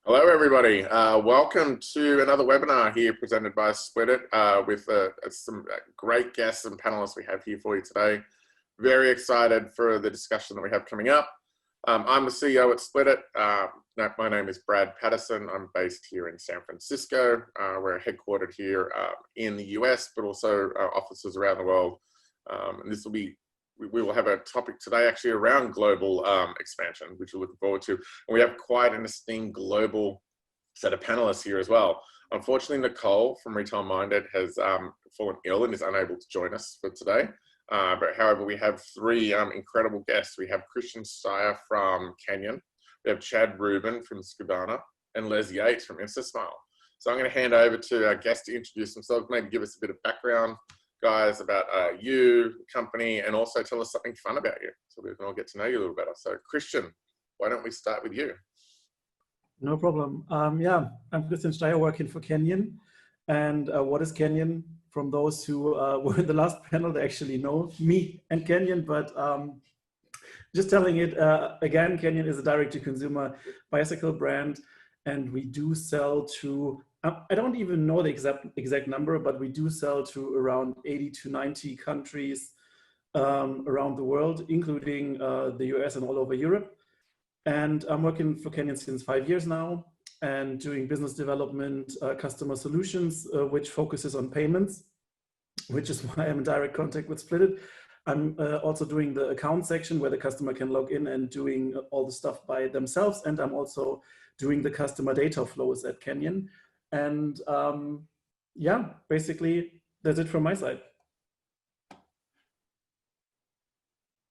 Hello, everybody. Welcome to another webinar here presented by Splitit with some great guests and panelists we have here for you today. Very excited for the discussion that we have coming up. I'm the CEO at Splitit. My name is Brad Patterson. I'm based here in San Francisco. We're headquartered here in the US, but also offices around the world. And we will have a topic today actually around global expansion, which we're looking forward to. And we have quite an esteemed global set of panelists here as well. Unfortunately, Nicole from Retail Minded has fallen ill and is unable to join us for today. But however, we have three incredible guests. We have Christian Steyer from Canyon. We have Chad Rubin from Scubana and Les Yates from InstaSmile. So I'm going to hand over to our guests to introduce themselves, maybe give us a bit of background, guys, about you, the company, and also tell us something fun about you so we can all get to know you a little better. So Christian, why don't we start with you? No problem. Yeah, I'm Christian Steyer working for Canyon. And what is Canyon? From those who were in the last panel, they actually know me and Canyon, but just telling it again, Canyon is a direct-to-consumer bicycle brand, and we do sell to I don't even know the exact number, but we do sell to around 80 to 90 countries around the world, including the US and all over Europe. And I'm working for Canyon since 5 years now and doing business development, customer solutions, which focuses on payments, which is why I'm in direct contact with Splitit. I'm also doing the account section where the customer can log in and doing all the stuff by themselves. And I'm also doing the customer data flows at Canyon. And yeah, basically, that's it from my side.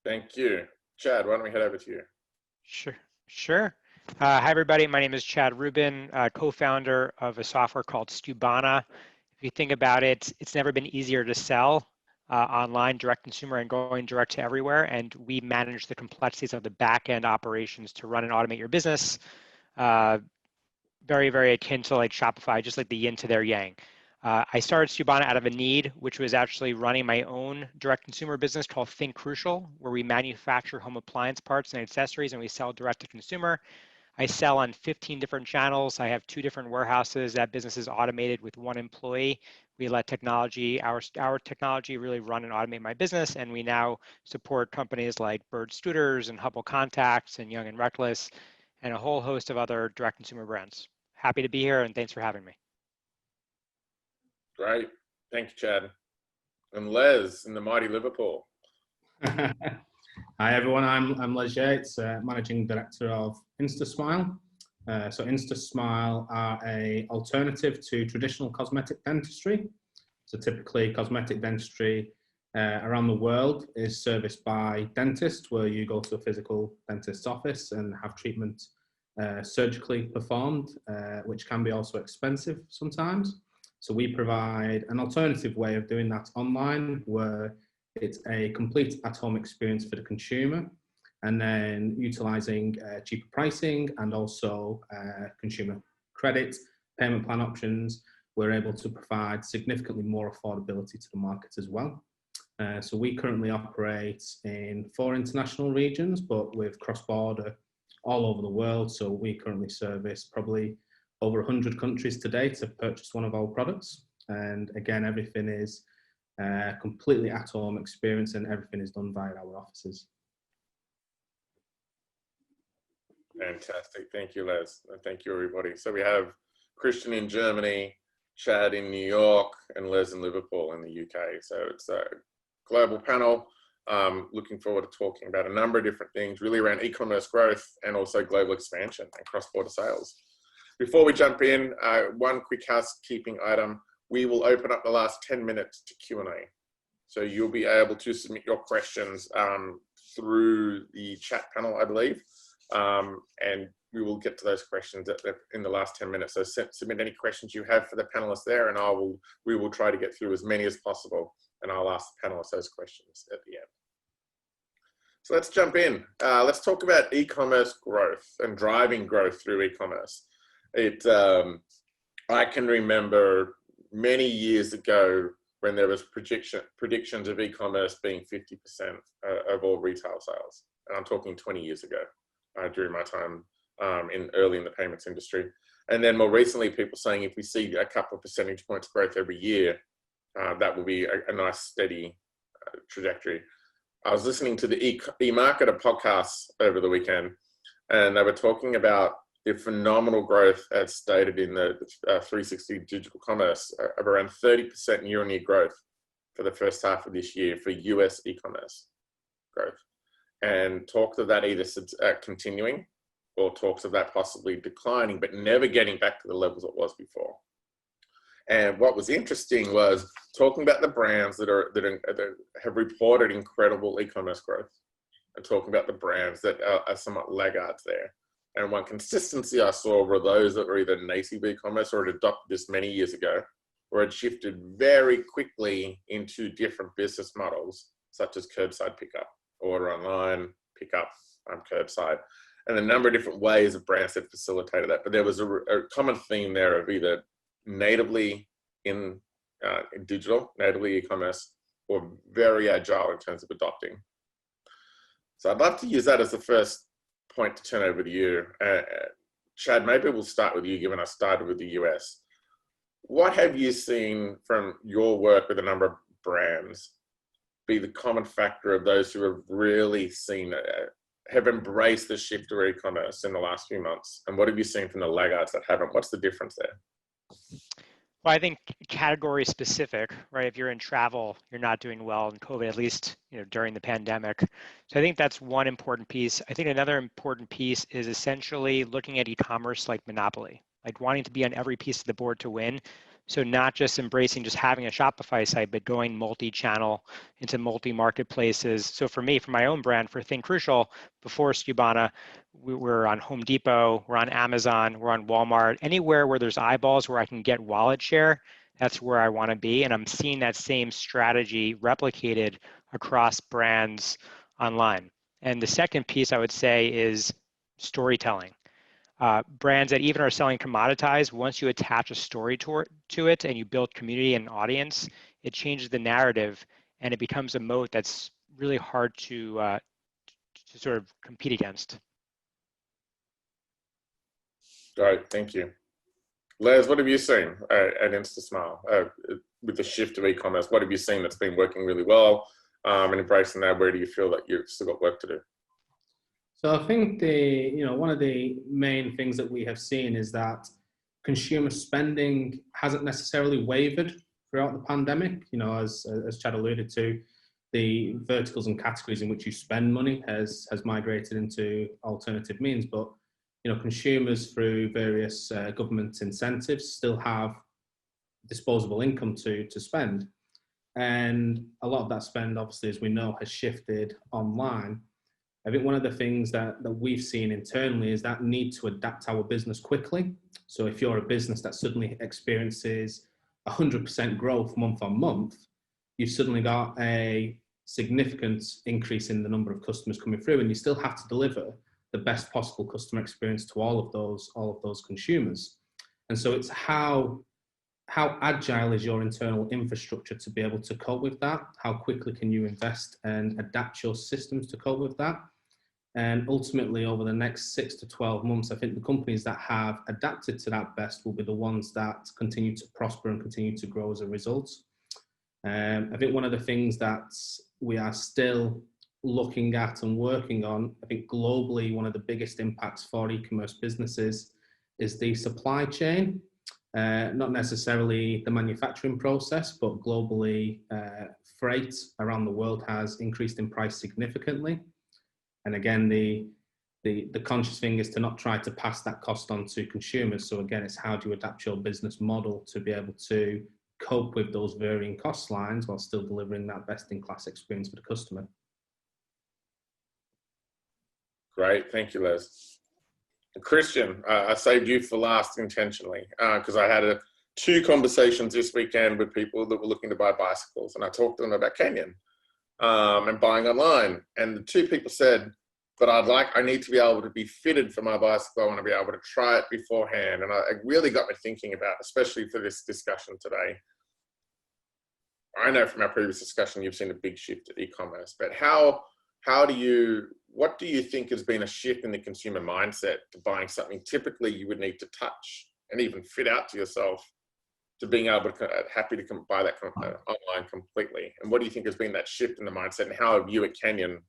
Thank you. Chad, why don't we head over to you? Sure. Hi, everybody. My name is Chad Rubin, co-founder of a software called Scubana. If you think about it, it's never been easier to sell online, direct consumer, and going direct to everywhere. And we manage the complexities of the back-end operations to run and automate your business. Very, very akin to like Shopify, just like the yin to their yang. I started Scubana out of a need, which was actually running my own direct consumer business called Think Crucial, where we manufacture home appliance parts and accessories and we sell direct to consumer. I sell on 15 different channels. I have 2 different warehouses. That business is automated with 1 employee. We let our technology really run and automate my business. And we now support companies like Bird Scooters and Hubble Contacts and Young and Reckless and a whole host of other direct consumer brands. Happy to be here and thanks for having me. Great. Thank you, Chad. And Les in the mighty Liverpool. Hi, everyone. I'm Les Yates, Managing Director of InstaSmile. So InstaSmile are an alternative to traditional cosmetic dentistry. So typically cosmetic dentistry around the world is serviced by dentists, where you go to a physical dentist's office and have treatment surgically performed, which can be also expensive sometimes. So we provide an alternative way of doing that online, where it's a complete at-home experience for the consumer, and then utilizing cheaper pricing and also consumer credit, payment plan options, we're able to provide significantly more affordability to the market as well. So we currently operate in 4 international regions, but with cross-border all over the world. So we currently service probably over 100 countries today to purchase one of our products. And again, everything is completely at-home experience and everything is done via our offices. Fantastic. Thank you, Les. And thank you, everybody. So we have Christian in Germany, Chad in New York, and Les in Liverpool in the UK. So it's a global panel. Looking forward to talking about a number of different things, really around e-commerce growth and also global expansion and cross-border sales. Before we jump in, one quick housekeeping item. We will open up the last 10 minutes to Q&A. So you'll be able to submit your questions through the chat panel, I believe. And we will get to those questions in the last 10 minutes. So submit any questions you have for the panelists there, and we will try to get through as many as possible. And I'll ask the panelists those questions at the end. So let's jump in. Let's talk about e-commerce growth and driving growth through e-commerce. I can remember many years ago when there was predictions of e-commerce being 50% of all retail sales. And I'm talking 20 years ago during my time in early in the payments industry. And then more recently, people saying if we see a couple of percentage points growth every year, that will be a nice steady trajectory. I was listening to the eMarketer podcast over the weekend, and they were talking about the phenomenal growth as stated in the 360 digital commerce of around 30% year-on-year growth for the first half of this year for US e-commerce growth, and talks of that either continuing or talks of that possibly declining, but never getting back to the levels it was before. And what was interesting was talking about the brands that have reported incredible e-commerce growth, and talking about the brands that are somewhat laggards there. And one consistency I saw were those that were either native e-commerce or had adopted this many years ago, or had shifted very quickly into different business models, such as curbside pickup, order online, pickup, curbside, and a number of different ways of brands that facilitated that. But there was a common theme there of either natively in digital, natively e-commerce, or very agile in terms of adopting. So I'd love to use that as the first point to turn over to you. Chad, maybe we'll start with you, given I started with the US. What have you seen from your work with a number of brands be the common factor of those who have really seen, have embraced the shift to e-commerce in the last few months? And what have you seen from the laggards that haven't? What's the difference there? Well, I think category specific, right? If you're in travel, you're not doing well in COVID, at least during the pandemic. So I think that's one important piece. I think another important piece is essentially looking at e-commerce like Monopoly, like wanting to be on every piece of the board to win. So not just embracing just having a Shopify site, but going multi-channel into multi-marketplaces. So for me, for my own brand, for Think Crucial, before Skubana, we were on Home Depot, we're on Amazon, we're on Walmart, anywhere where there's eyeballs where I can get wallet share, that's where I want to be. And I'm seeing that same strategy replicated across brands online. And the second piece I would say is storytelling. Brands that even are selling commoditized, once you attach a story to it and you build community and audience, it changes the narrative and it becomes a moat that's really hard to sort of compete against. Great, thank you. Les, what have you seen at InstaSmile with the shift of e-commerce? What have you seen that's been working really well and embracing that? Where do you feel that you've still got work to do? So I think one of the main things that we have seen is that consumer spending hasn't necessarily wavered throughout the pandemic. As Chad alluded to, the verticals and categories in which you spend money has migrated into alternative means, but consumers through various government incentives still have disposable income to spend, and a lot of that spend, obviously, as we know, has shifted online. I think one of the things that we've seen internally is that need to adapt our business quickly. So if you're a business that suddenly experiences 100% growth month on month, you've suddenly got a significant increase in the number of customers coming through, and you still have to deliver the best possible customer experience to all of those consumers. And so it's how agile is your internal infrastructure to be able to cope with that? How quickly can you invest and adapt your systems to cope with that? And ultimately, over the next 6 to 12 months, I think the companies that have adapted to that best will be the ones that continue to prosper and continue to grow as a result. I think one of the things that we are still looking at and working on, I think globally, one of the biggest impacts for e-commerce businesses is the supply chain. Not necessarily the manufacturing process, but globally, freight around the world has increased in price significantly. And again, the conscious thing is to not try to pass that cost on to consumers. So again, it's how do you adapt your business model to be able to cope with those varying cost lines while still delivering that best-in-class experience for the customer. Great, thank you, Les. Christian, I saved you for last intentionally because I had 2 conversations this weekend with people that were looking to buy bicycles, and I talked to them about Canyon and buying online. And the 2 people said, but I need to be able to be fitted for my bicycle. I want to be able to try it beforehand. And it really got me thinking about, especially for this discussion today. I know from our previous discussion, you've seen a big shift at e-commerce, but how do you what do you think has been a shift in the consumer mindset to buying something typically you would need to touch and even fit out to yourself, to being able to happy to buy that online completely? And what do you think has been that shift in the mindset, and how have you at Canyon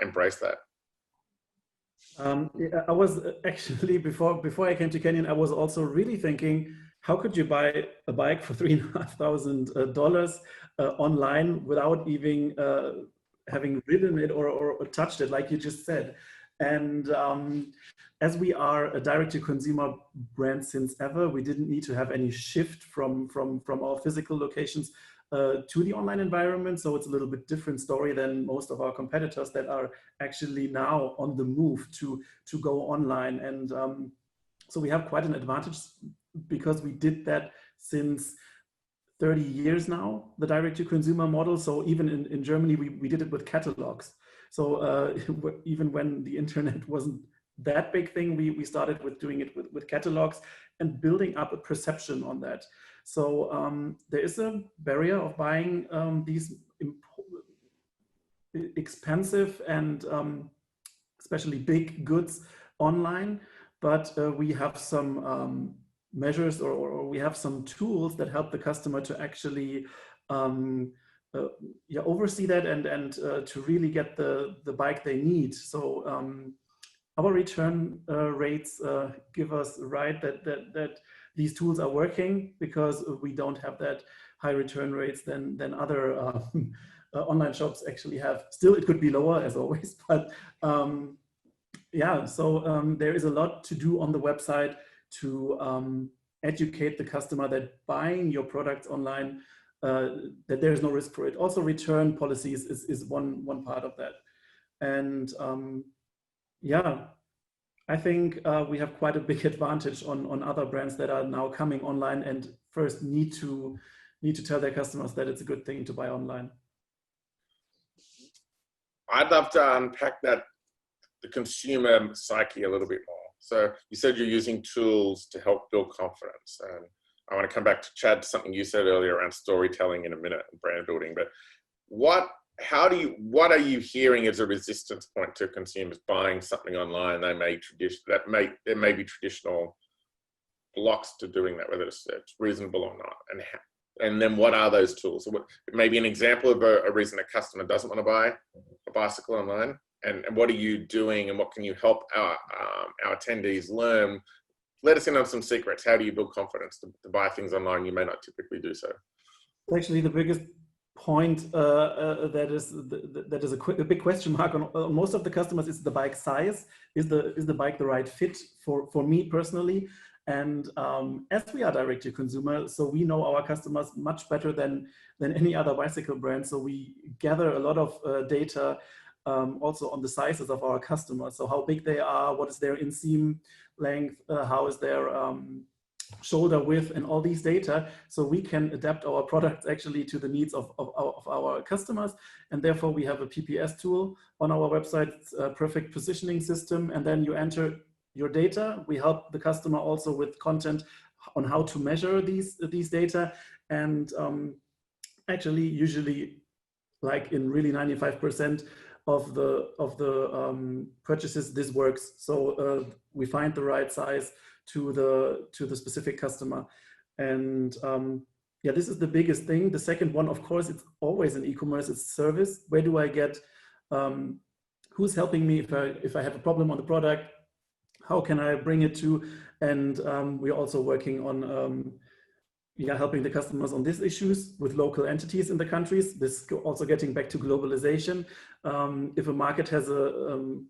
embraced that? Yeah, I was actually, before I came to Canyon, I was also really thinking, how could you buy a bike for $3,500 online without even having ridden it or touched it, like you just said? And as we are a direct-to-consumer brand since ever, we didn't need to have any shift from our physical locations to the online environment. So it's a little bit different story than most of our competitors that are actually now on the move to go online. And so we have quite an advantage because we did that since 30 years now, the direct-to-consumer model. So even in Germany, we did it with catalogs. So even when the internet wasn't that big thing, we started with doing it with catalogs and building up a perception on that. So there is a barrier of buying these expensive and especially big goods online, but we have some measures or we have some tools that help the customer to actually oversee that and to really get the bike they need. So our return rates give us right that these tools are working, because we don't have that high return rates than other online shops actually have. Still, it could be lower as always, but yeah, so there is a lot to do on the website to educate the customer that buying your products online, that there is no risk for it. Also, return policies is one part of that. And yeah, I think we have quite a big advantage on other brands that are now coming online and first need to tell their customers that it's a good thing to buy online. I'd love to unpack the consumer psyche a little bit more. So you said you're using tools to help build confidence, and I want to come back to Chad, something you said earlier around storytelling in a minute and brand building. But what are you hearing as a resistance point to consumers buying something online? There may be traditional blocks to doing that, whether it's reasonable or not, and then what are those tools? So maybe an example of a reason a customer doesn't want to buy a bicycle online, and what are you doing, and what can you help our attendees learn? Let us in on some secrets. How do you build confidence to buy things online you may not typically do so? Actually, the biggest point that is a big question mark on most of the customers is the bike size. Is the bike the right fit for me personally? And as we are direct to consumer, so we know our customers much better than any other bicycle brand. So we gather a lot of data also on the sizes of our customers. So how big they are, what is their inseam length, how is their shoulder width, and all these data, so we can adapt our products actually to the needs of our customers. And therefore we have a PPS tool on our website. It's a perfect positioning system, and then you enter your data. We help the customer also with content on how to measure these data, and actually usually, like in really 95% of the purchases, this works. So we find the right size to the specific customer. And yeah, this is the biggest thing. The second one, of course, it's always in e-commerce, it's service. Where do I get, who's helping me if I have a problem on the product? How can I bring it to? And we're also working on helping the customers on these issues with local entities in the countries. This also getting back to globalization. If a market has a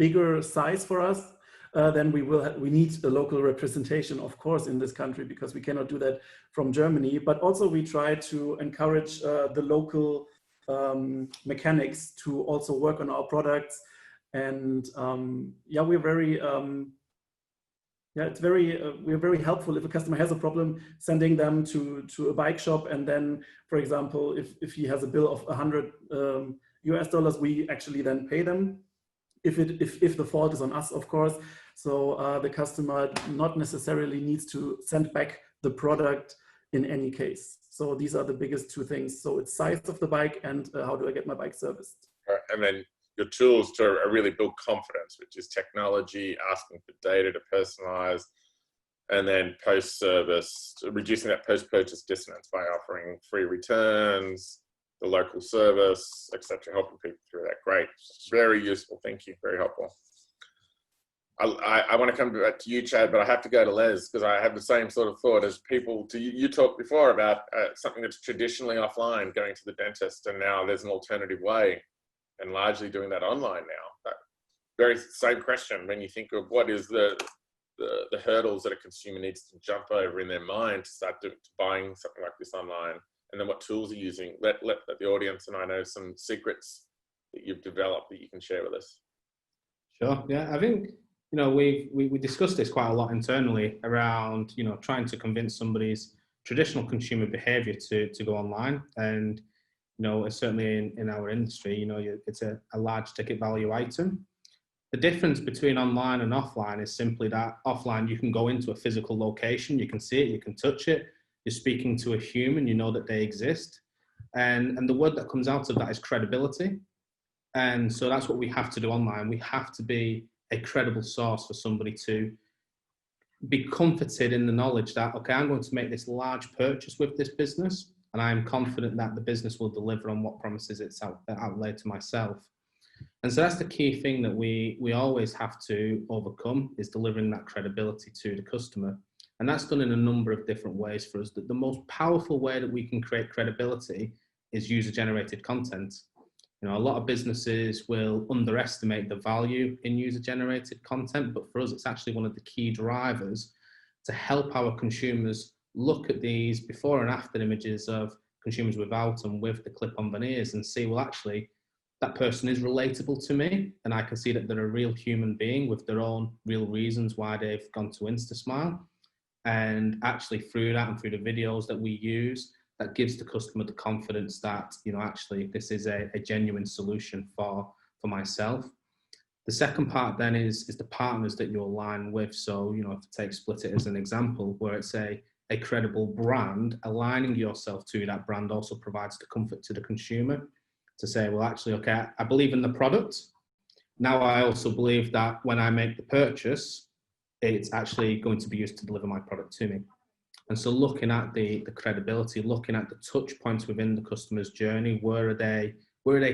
bigger size for us, then we need a local representation, of course, in this country, because we cannot do that from Germany. But also we try to encourage the local mechanics to also work on our products. And we're very we're very helpful if a customer has a problem, sending them to a bike shop. And then, for example, if he has a bill of $100 US, we actually then pay them. If the fault is on us, of course. So the customer not necessarily needs to send back the product in any case. So these are the biggest two things. So it's size of the bike and how do I get my bike serviced. And then your tools to really build confidence, which is technology, asking for data to personalize, and then post-service, reducing that post-purchase dissonance by offering free returns, the local service, etc., helping people through that. Great, very useful. Thank you, very helpful. I want to come back to you, Chad, but I have to go to Les because I have the same sort of thought as people. You talked before about something that's traditionally offline, going to the dentist, and now there's an alternative way, and largely doing that online now. That very same question when you think of what is the hurdles that a consumer needs to jump over in their mind to start buying something like this online, and then what tools are you using. Let the audience and I know some secrets that you've developed that you can share with us. Sure. Yeah, I think, we discussed this quite a lot internally around, trying to convince somebody's traditional consumer behavior to go online. And, certainly in our industry, it's a large ticket value item. The difference between online and offline is simply that offline, you can go into a physical location, you can see it, you can touch it, you're speaking to a human, you know that they exist. And the word that comes out of that is credibility. And so that's what we have to do online. We have to be a credible source for somebody to be comforted in the knowledge that, okay, I'm going to make this large purchase with this business, and I'm confident that the business will deliver on what promises it's outlaid to myself. And so that's the key thing that we always have to overcome, is delivering that credibility to the customer. And that's done in a number of different ways for us. The most powerful way that we can create credibility is user-generated content. A lot of businesses will underestimate the value in user-generated content, but for us, it's actually one of the key drivers to help our consumers look at these before and after images of consumers without and with the clip-on veneers and see, well, actually, that person is relatable to me, and I can see that they're a real human being with their own real reasons why they've gone to InstaSmile. And actually through that and through the videos that we use, that gives the customer the confidence that, actually this is a genuine solution for myself. The second part then is the partners that you align with. So, if you take Splitit as an example, where it's a credible brand, aligning yourself to that brand also provides the comfort to the consumer to say, well, actually, okay, I believe in the product. Now I also believe that when I make the purchase, it's actually going to be used to deliver my product to me. And so looking at the credibility, looking at the touch points within the customer's journey, where are they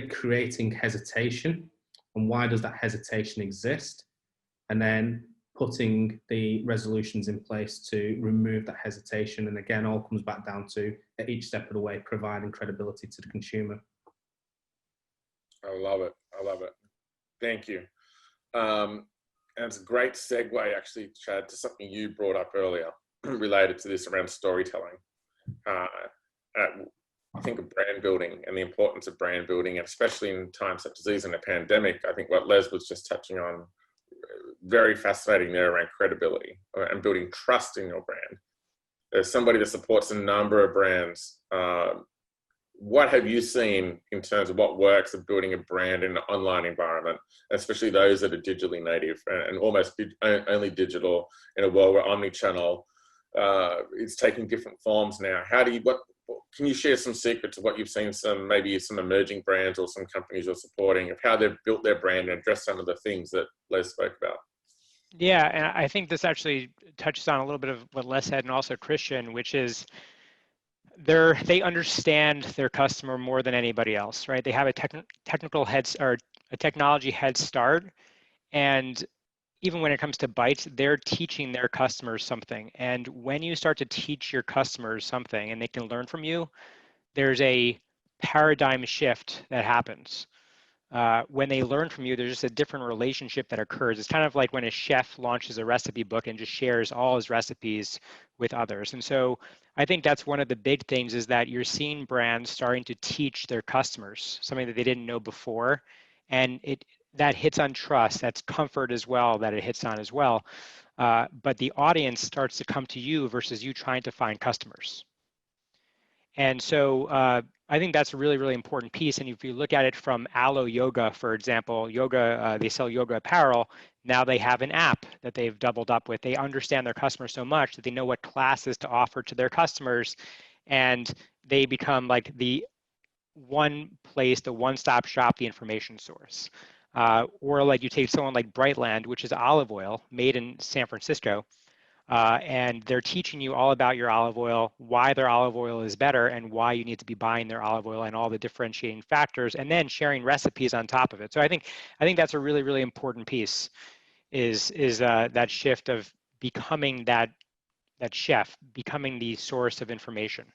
creating hesitation, and why does that hesitation exist? And then putting the resolutions in place to remove that hesitation. And again, all comes back down to, at each step of the way, providing credibility to the consumer. I love it. I love it. Thank you. And it's a great segue, actually, Chad, to something you brought up earlier related to this around storytelling. I think of brand building and the importance of brand building, and especially in times such as these in a pandemic. I think what Les was just touching on, very fascinating there around credibility and building trust in your brand. As somebody that supports a number of brands, what have you seen in terms of what works of building a brand in an online environment, especially those that are digitally native and almost only digital in a world where omnichannel is taking different forms now? Can you share some secrets of what you've seen, maybe some emerging brands or some companies you're supporting, of how they've built their brand and addressed some of the things that Les spoke about? Yeah, and I think this actually touches on a little bit of what Les said, and also Christian, which is they understand their customer more than anybody else, right? They have a technology head start, and even when it comes to bites, they're teaching their customers something. And when you start to teach your customers something and they can learn from you, there's a paradigm shift that happens. When they learn from you, there's just a different relationship that occurs. It's kind of like when a chef launches a recipe book and just shares all his recipes with others. And so I think that's one of the big things, is that you're seeing brands starting to teach their customers something that they didn't know before. And that hits on trust, that's comfort as well, that it hits on as well. But the audience starts to come to you versus you trying to find customers. And so I think that's a really, really important piece. And if you look at it from Alo Yoga, for example, they sell yoga apparel. Now they have an app that they've doubled up with. They understand their customers so much that they know what classes to offer to their customers, and they become like the one place, the one-stop shop, the information source. Or like you take someone like Brightland, which is olive oil made in San Francisco, and they're teaching you all about your olive oil, why their olive oil is better, and why you need to be buying their olive oil, and all the differentiating factors, and then sharing recipes on top of it. So I think that's a really, really important piece, is that shift of becoming that chef, becoming the source of information.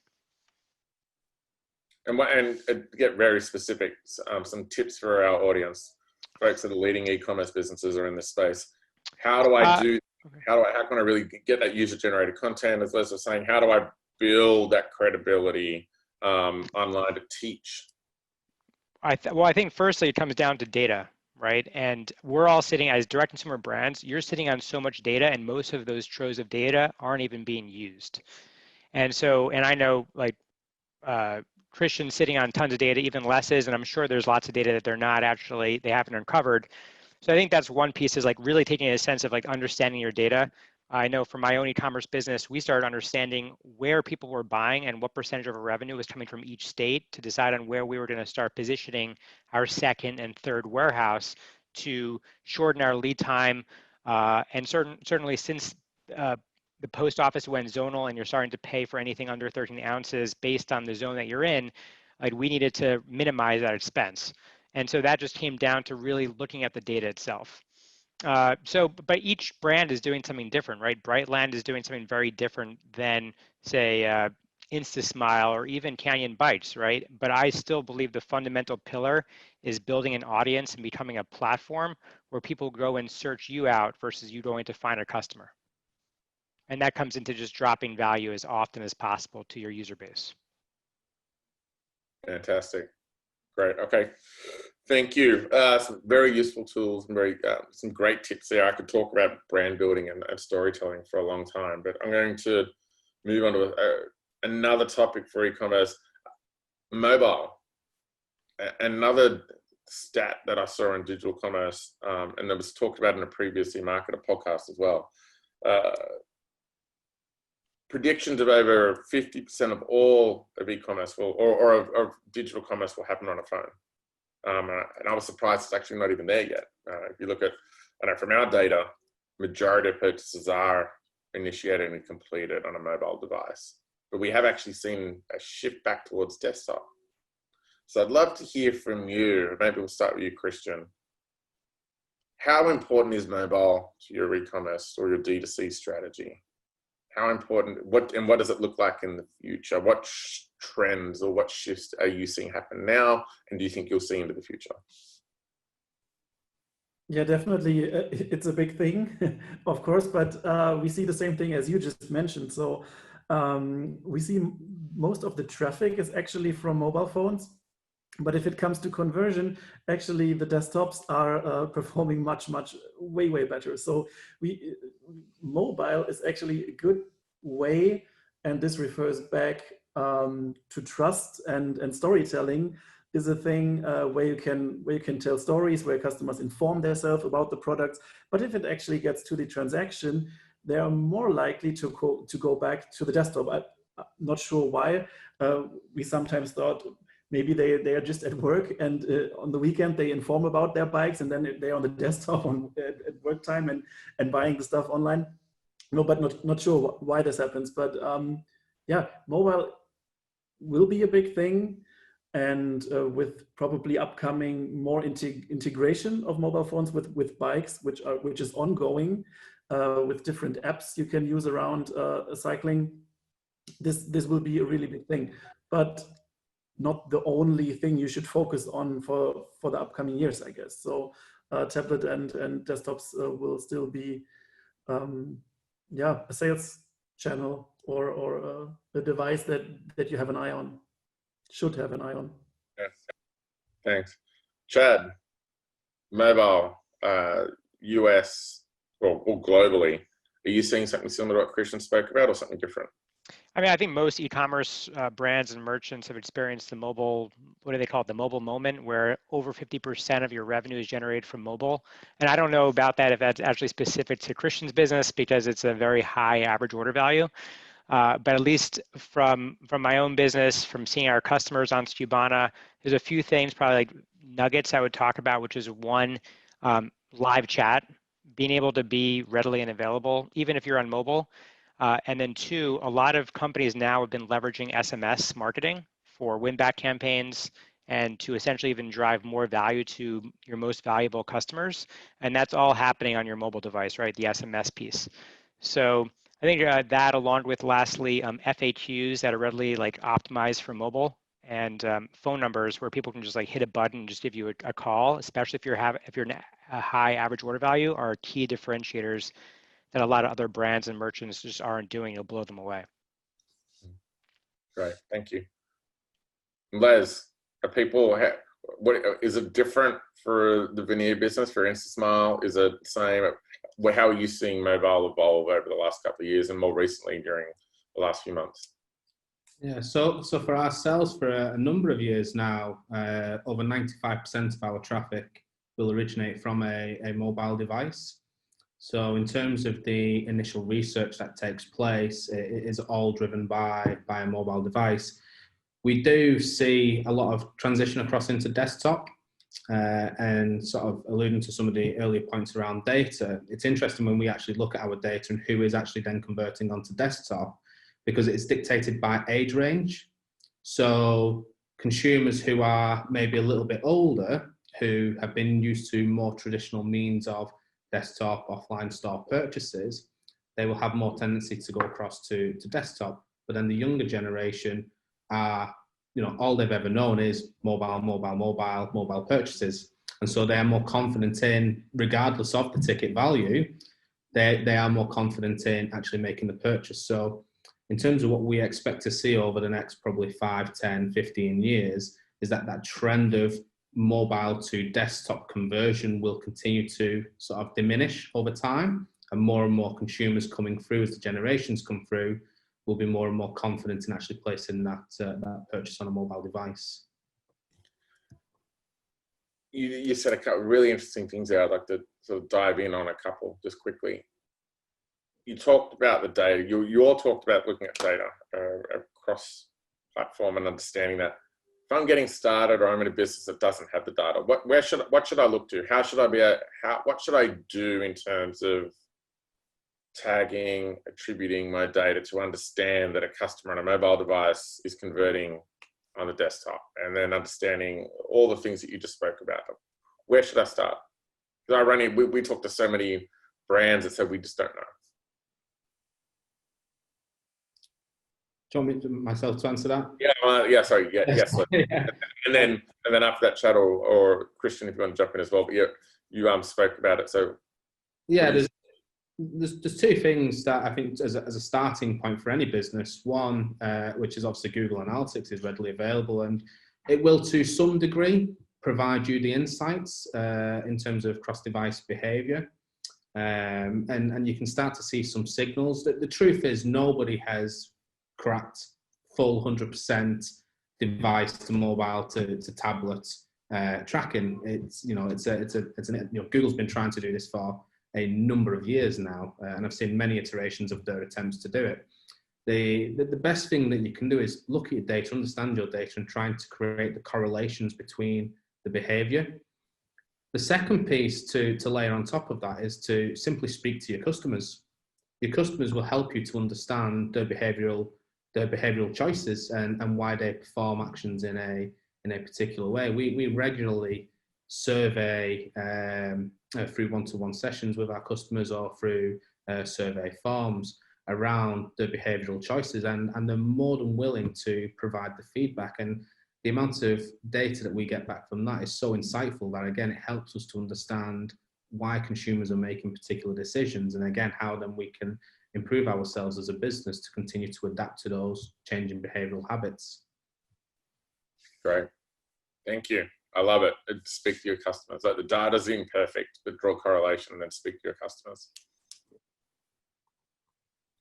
And get very specific, some tips for our audience, folks that are leading e-commerce businesses or in this space. How can I really get that user-generated content, as Les was saying? How do I build that credibility online to teach? Well, I think firstly it comes down to data, right? And we're all sitting as direct consumer brands. You're sitting on so much data, and most of those troves of data aren't even being used. And so, and I know like Christian's sitting on tons of data, even Les is, and I'm sure there's lots of data that they haven't uncovered. So I think that's one piece, is like really taking a sense of like understanding your data. I know from my own e-commerce business, we started understanding where people were buying and what percentage of our revenue was coming from each state, to decide on where we were going to start positioning our second and third warehouse to shorten our lead time. And certainly since the post office went zonal and you're starting to pay for anything under 13 ounces based on the zone that you're in, like we needed to minimize that expense. And so that just came down to really looking at the data itself. But each brand is doing something different, right? Brightland is doing something very different than, say, InstaSmile or even Canyon Bites, right? But I still believe the fundamental pillar is building an audience and becoming a platform where people go and search you out versus you going to find a customer. And that comes into just dropping value as often as possible to your user base. Fantastic. Great. Okay. Thank you. Some very useful tools and some great tips there. I could talk about brand building and storytelling for a long time, but I'm going to move on to another topic for e-commerce, mobile. Another stat that I saw in digital commerce, and that was talked about in a previous eMarketer podcast as well. Predictions of over 50% of all of e-commerce or of digital commerce will happen on a phone. And I was surprised it's actually not even there yet. If you look at, I know from our data, majority of purchases are initiated and completed on a mobile device, but we have actually seen a shift back towards desktop. So I'd love to hear from you. Maybe we'll start with you, Christian. How important is mobile to your e-commerce or your D2C strategy? How important, what does it look like in the future? What trends or what shifts are you seeing happen now, and do you think you'll see into the future? Yeah, definitely. It's a big thing, of course, but we see the same thing as you just mentioned. So we see most of the traffic is actually from mobile phones. But if it comes to conversion, actually the desktops are performing way better. So mobile is actually a good way, and this refers back to trust and storytelling is a thing where you can tell stories, where customers inform themselves about the products. But if it actually gets to the transaction, they are more likely to go back to the desktop. I'm not sure why. We sometimes thought maybe they are just at work, and on the weekend they inform about their bikes, and then they're on the desktop at work time and buying the stuff online. No, but not sure why this happens. But yeah, mobile will be a big thing, and with probably upcoming more integration of mobile phones with bikes, which is ongoing, with different apps you can use around cycling. This will be a really big thing, but not the only thing you should focus on for the upcoming years, I guess. So tablet and desktops will still be, yeah, a sales channel or a device that you have an eye on, should have an eye on. Yes. Thanks. Chad, mobile, US or globally, are you seeing something similar to what Christian spoke about or something different? I mean, I think most e-commerce brands and merchants have experienced the mobile, what do they call it, the mobile moment, where over 50% of your revenue is generated from mobile. And I don't know about that if that's actually specific to Christian's business because it's a very high average order value. But at least from my own business, from seeing our customers on Skubana, there's a few things, probably like nuggets I would talk about, which is one, live chat, being able to be readily and available, even if you're on mobile. And then two, a lot of companies now have been leveraging SMS marketing for win-back campaigns and to essentially even drive more value to your most valuable customers. And that's all happening on your mobile device, right? The SMS piece. So I think that, along with lastly, FAQs that are readily like optimized for mobile, and phone numbers where people can just like hit a button and just give you a call, especially if you're a high average order value, are key differentiators that a lot of other brands and merchants just aren't doing. It'll blow them away. Great, thank you. Les, are people, what is it different for the veneer business, for InstaSmile? Is it the same? How are you seeing mobile evolve over the last couple of years and more recently during the last few months? Yeah, so for ourselves, for a number of years now, over 95% of our traffic will originate from a mobile device. So in terms of the initial research that takes place, it is all driven by a mobile device. We do see a lot of transition across into desktop, and sort of alluding to some of the earlier points around data. It's interesting when we actually look at our data and who is actually then converting onto desktop, because it's dictated by age range. So consumers who are maybe a little bit older, who have been used to more traditional means of desktop, offline store purchases, they will have more tendency to go across to desktop. But then the younger generation are, all they've ever known is mobile purchases. And so they are more confident in, regardless of the ticket value, they are more confident in actually making the purchase. So in terms of what we expect to see over the next probably 5, 10, 15 years, is that trend of mobile to desktop conversion will continue to sort of diminish over time, and more consumers coming through as the generations come through will be more and more confident in actually placing that purchase on a mobile device. You said a couple really interesting things there. I'd like to sort of dive in on a couple just quickly. You talked about the data. You all talked about looking at data across platform and understanding that. If I'm getting started or I'm in a business that doesn't have the data, what should I look to? What should I do in terms of tagging, attributing my data to understand that a customer on a mobile device is converting on the desktop, and then understanding all the things that you just spoke about? Where should I start? Because we talk to so many brands that say we just don't know. Do you want me myself to answer that? Yeah, sorry. Yeah, yes. Yeah. And then after that chat, or Christian, if you want to jump in as well. But you spoke about it. So yeah, there's two things that I think as a starting point for any business. One, which is obviously Google Analytics, is readily available, and it will to some degree provide you the insights in terms of cross-device behavior. And you can start to see some signals. The truth is, nobody has cracked full 100% device to mobile to tablet tracking. Google's been trying to do this for a number of years now, and I've seen many iterations of their attempts to do it. The best thing that you can do is look at your data, understand your data, and trying to create the correlations between the behavior. The second piece to layer on top of that is to simply speak to your customers. Your customers will help you to understand their behavioral choices and why they perform actions in a particular way. We regularly survey through one-to-one sessions with our customers or through survey forms around their behavioral choices, and they're more than willing to provide the feedback. And the amount of data that we get back from that is so insightful that, again, it helps us to understand why consumers are making particular decisions, and again, how then we can improve ourselves as a business to continue to adapt to those changing behavioral habits. Great. Thank you. I love it. Speak to your customers. Like, the data's imperfect, but draw correlation and then speak to your customers.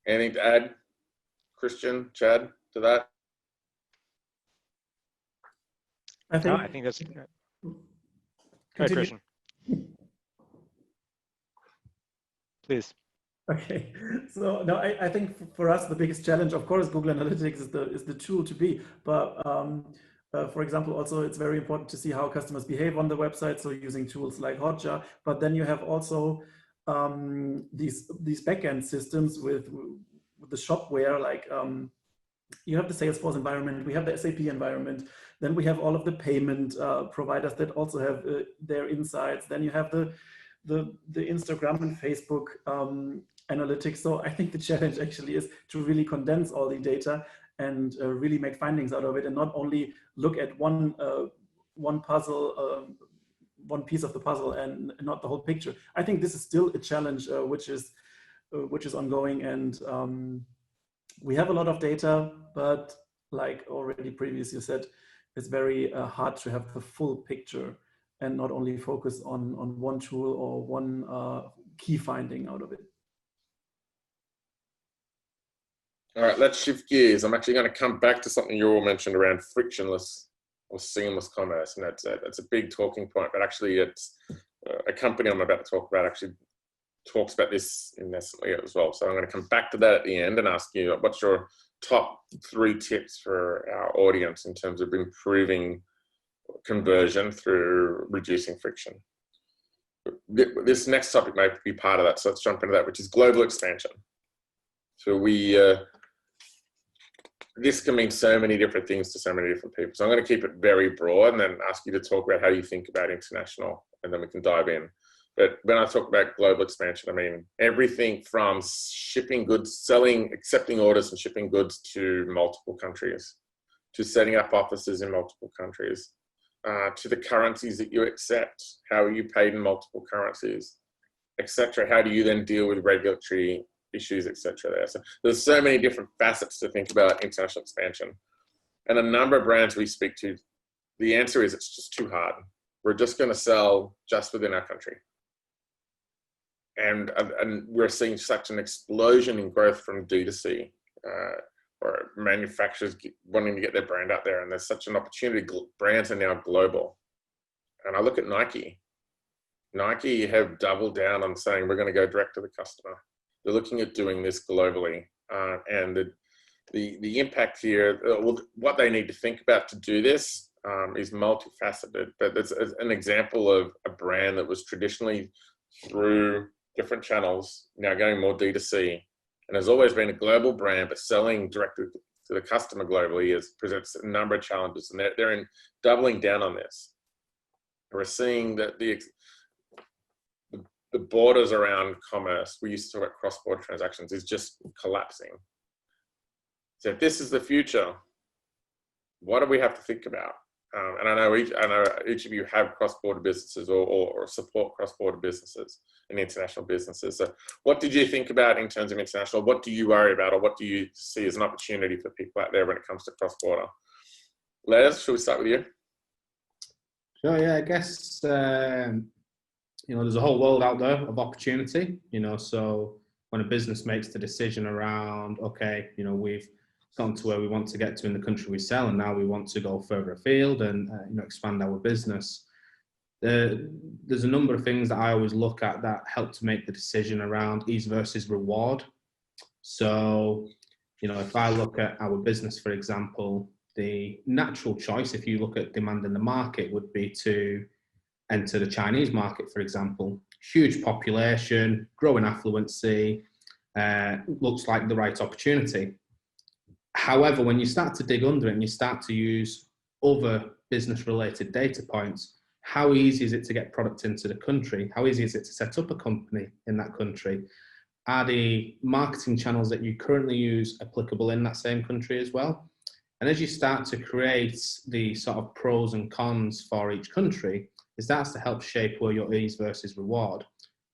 Anything to add, Christian, Chad, to that? I think, I think that's good. Go ahead, continue. Christian. Please. Okay, so no, I think for us the biggest challenge, of course, Google Analytics is the tool to be, but for example, also it's very important to see how customers behave on the website. So using tools like Hotjar, but then you have also these backend systems with the shopware, like you have the Salesforce environment, we have the SAP environment, then we have all of the payment providers that also have their insights. Then you have the Instagram and Facebook analytics. So I think the challenge actually is to really condense all the data and really make findings out of it, and not only look at one puzzle, one piece of the puzzle, and not the whole picture. I think this is still a challenge which is ongoing, and we have a lot of data, but like already previously said, it's very hard to have the full picture and not only focus on one tool or one key finding out of it. All right, let's shift gears. I'm actually going to come back to something you all mentioned around frictionless or seamless commerce, and that's a big talking point. But actually, it's a company I'm about to talk about actually talks about this innocently as well. So I'm going to come back to that at the end and ask you, what's your top 3 tips for our audience in terms of improving conversion through reducing friction? This next topic may be part of that, so let's jump into that, which is global expansion. So this can mean so many different things to so many different people. So I'm going to keep it very broad and then ask you to talk about how you think about international, and then we can dive in. But when I talk about global expansion, I mean everything from shipping goods, accepting orders and shipping goods to multiple countries, to setting up offices in multiple countries, to the currencies that you accept, how are you paid in multiple currencies, etc. How do you then deal with regulatory issues, etc. there. So there's so many different facets to think about international expansion. And a number of brands we speak to, the answer is it's just too hard. We're just going to sell just within our country. And we're seeing such an explosion in growth from D2C, or manufacturers wanting to get their brand out there. And there's such an opportunity. Brands are now global. And I look at Nike. Nike have doubled down on saying we're going to go direct to the customer. They're looking at doing this globally. And the impact here, what they need to think about to do this is multifaceted. But there's an example of a brand that was traditionally through different channels, now going more D2C, and has always been a global brand, but selling directly to the customer globally presents a number of challenges, and they're doubling down on this. We're seeing that the borders around commerce, we used to talk about cross-border transactions, is just collapsing. So if this is the future, what do we have to think about? And I know each of you have cross-border businesses or support cross-border businesses and international businesses. So what did you think about in terms of international? What do you worry about, or what do you see as an opportunity for people out there when it comes to cross-border? Les, should we start with you? Sure, yeah, I guess, there's a whole world out there of opportunity, so when a business makes the decision around, okay, we've gotten to where we want to get to in the country we sell, and now we want to go further afield and expand our business. There's a number of things that I always look at that help to make the decision around ease versus reward. So, if I look at our business, for example, the natural choice, if you look at demand in the market, would be to enter the Chinese market, for example. Huge population, growing affluency, looks like the right opportunity. However, when you start to dig under it and you start to use other business-related data points, how easy is it to get product into the country? How easy is it to set up a company in that country? Are the marketing channels that you currently use applicable in that same country as well? And as you start to create the sort of pros and cons for each country, it starts to help shape where your ease versus reward.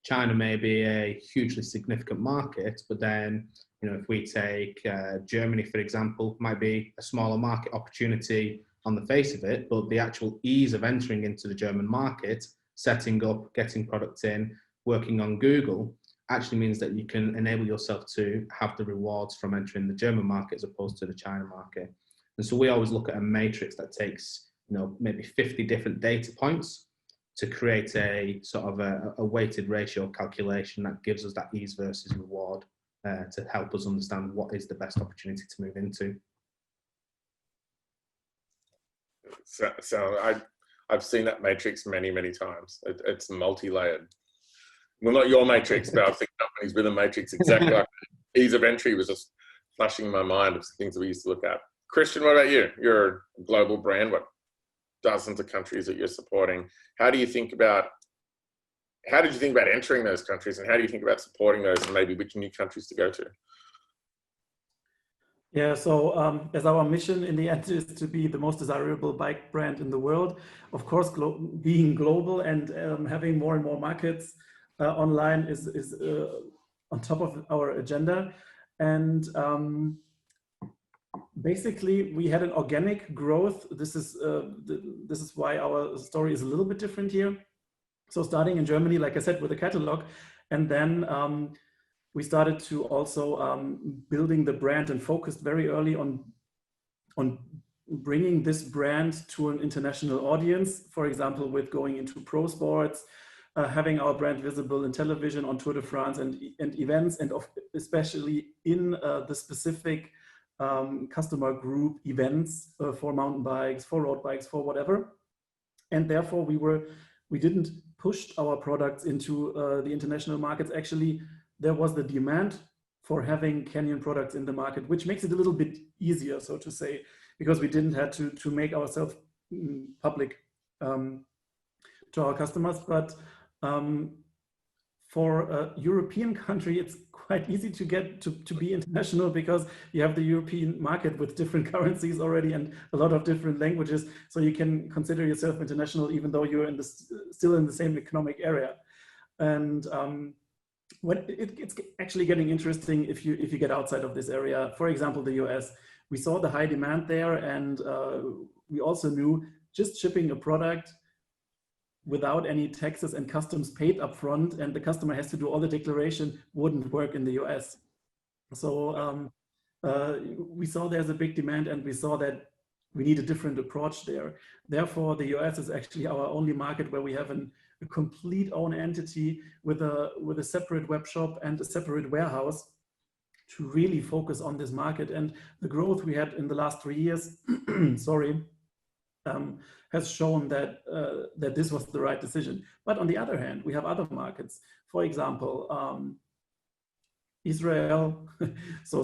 China may be a hugely significant market, but then, if we take Germany, for example, might be a smaller market opportunity on the face of it, but the actual ease of entering into the German market, setting up, getting products in, working on Google, actually means that you can enable yourself to have the rewards from entering the German market as opposed to the China market. And so we always look at a matrix that takes, maybe 50 different data points to create a sort of a weighted ratio calculation that gives us that ease versus reward to help us understand what is the best opportunity to move into. So I've seen that matrix many, many times. It's multi-layered. Well, not your matrix, but I've seen companies with a matrix exactly like that. Ease of entry was just flashing in my mind of things that we used to look at. Christian, what about you? You're a global brand, what dozens of countries that you're supporting. How did you think about entering those countries, and how do you think about supporting those, and maybe which new countries to go to? Yeah, so as our mission in the end is to be the most desirable bike brand in the world, of course, being global and having more and more markets online is on top of our agenda. And basically, we had an organic growth. This is why our story is a little bit different here. So starting in Germany, like I said, with a catalog, and then we started to also building the brand and focused very early on bringing this brand to an international audience. For example, with going into pro sports, having our brand visible in television, on Tour de France and events, and especially in the specific customer group events for mountain bikes, for road bikes, for whatever. And therefore we didn't push our products into the international markets. Actually, there was the demand for having Canyon products in the market, which makes it a little bit easier, so to say, because we didn't have to make ourselves public to our customers. But for a European country, it's quite easy to get to be international, because you have the European market with different currencies already and a lot of different languages. So you can consider yourself international, even though you're still in the same economic area. And when it's actually getting interesting if you get outside of this area. For example, the US, we saw the high demand there, and we also knew just shipping a product without any taxes and customs paid upfront, and the customer has to do all the declaration, wouldn't work in the US. So we saw there's a big demand, and we saw that we need a different approach there. Therefore, the US is actually our only market where we have a complete own entity with a separate web shop and a separate warehouse to really focus on this market. And the growth we had in the last 3 years, sorry, has shown that that this was the right decision. But on the other hand, we have other markets. For example, Israel. So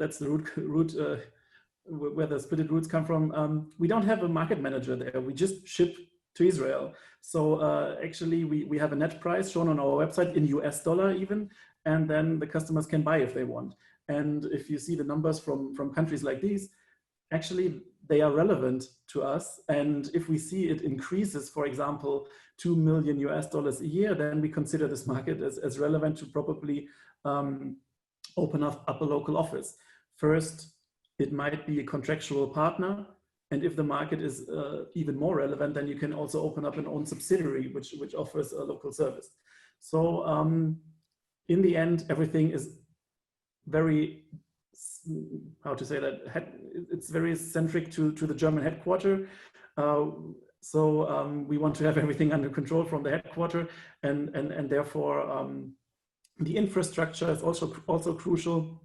that's the route where the Splitit roots come from. We don't have a market manager there. We just ship to Israel. So actually, we have a net price shown on our website in US dollar even, and then the customers can buy if they want. And if you see the numbers from countries like these, actually they are relevant to us. And if we see it increases, for example, $2 million a year, then we consider this market as relevant to probably open up a local office. First, it might be a contractual partner. And if the market is even more relevant, then you can also open up an own subsidiary, which offers a local service. So in the end, everything is very, how to say that, it's very centric to the German headquarter. So we want to have everything under control from the headquarter, and therefore the infrastructure is also crucial,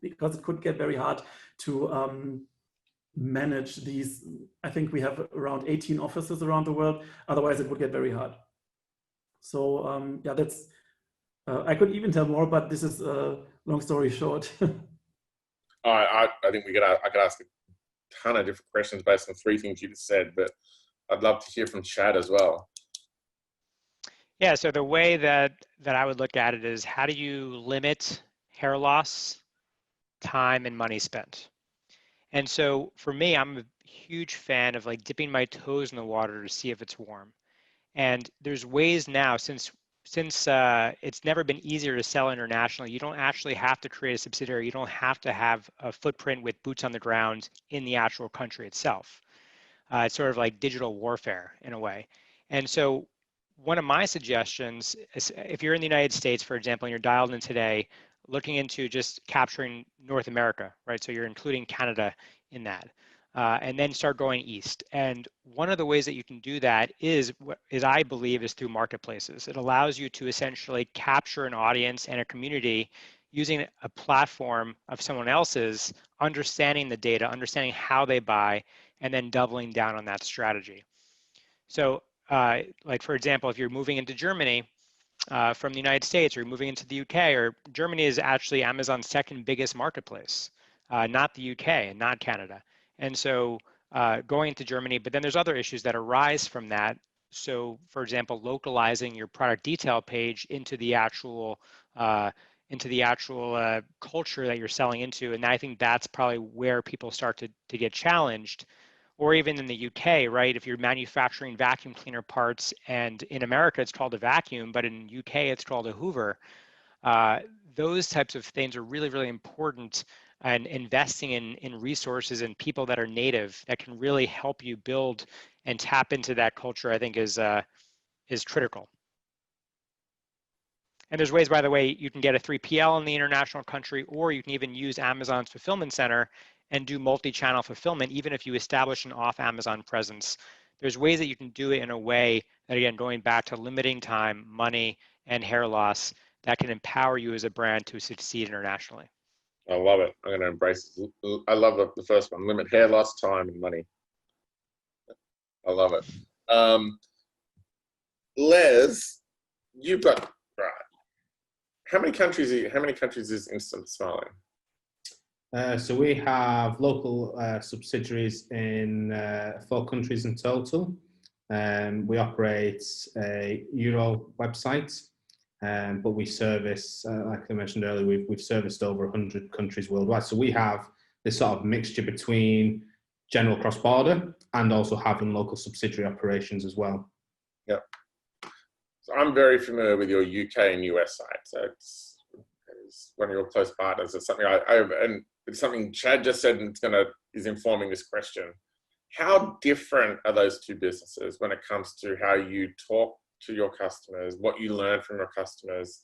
because it could get very hard to manage these. I think we have around 18 offices around the world. Otherwise, it would get very hard. So yeah, that's. I could even tell more, but this is a long story short. I think I could ask a ton of different questions based on 3 things you just said, but I'd love to hear from Chad as well. Yeah, so the way that I would look at it is, how do you limit hair loss, time, and money spent? And so for me, I'm a huge fan of like dipping my toes in the water to see if it's warm. And there's ways now, since it's never been easier to sell internationally, you don't actually have to create a subsidiary. You don't have to have a footprint with boots on the ground in the actual country itself. It's sort of like digital warfare in a way. And so one of my suggestions is if you're in the United States, for example, and you're dialed in today, looking into just capturing North America, right? So you're including Canada in that, and then start going east. And one of the ways that you can do that is I believe, is through marketplaces. It allows you to essentially capture an audience and a community using a platform of someone else's, understanding the data, understanding how they buy, and then doubling down on that strategy. So like, for example, if you're moving into Germany from the United States, or you're moving into the UK, or Germany is actually Amazon's second biggest marketplace, not the UK and not Canada. And so going into Germany, but then there's other issues that arise from that. So for example, localizing your product detail page into the actual culture that you're selling into. And I think that's probably where people start to get challenged. Or even in the UK, right? If you're manufacturing vacuum cleaner parts, and in America it's called a vacuum, but in UK it's called a Hoover. Those types of things are really, really important, and investing in resources and people that are native that can really help you build and tap into that culture, I think is critical. And there's ways, by the way, you can get a 3PL in the international country, or you can even use Amazon's fulfillment center and do multi-channel fulfillment, even if you establish an off-Amazon presence. There's ways that you can do it in a way that, again, going back to limiting time, money, and hair loss, that can empower you as a brand to succeed internationally. I love it. I'm going to embrace it. I love the first one. Limit hair loss, time, and money. I love it. Les, you've got, right. How many countries is Instant Smile in? So we have local subsidiaries in 4 countries in total. We operate a Euro website, but we service, like I mentioned earlier, we've serviced over 100 countries worldwide. So we have this sort of mixture between general cross-border and also having local subsidiary operations as well. Yep. So I'm very familiar with your UK and US side. So it's one of your close partners. It's something and it's something Chad just said, and is informing this question. How different are those two businesses when it comes to how you talk to your customers, what you learn from your customers,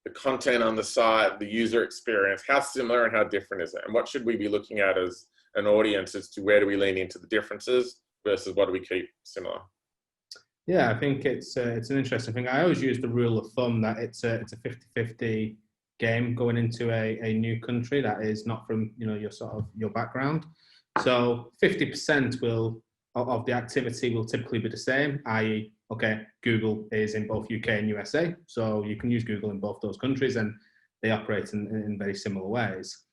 the content on the site, the user experience? How similar and how different is it? And what should we be looking at as an audience as to where do we lean into the differences versus what do we keep similar? Yeah, I think it's an interesting thing. I always use the rule of thumb that it's a 50-50 game going into a new country that is not from your background. So 50% of the activity will typically be the same, i.e., okay, Google is in both UK and USA, so you can use Google in both those countries, and they operate in very similar ways.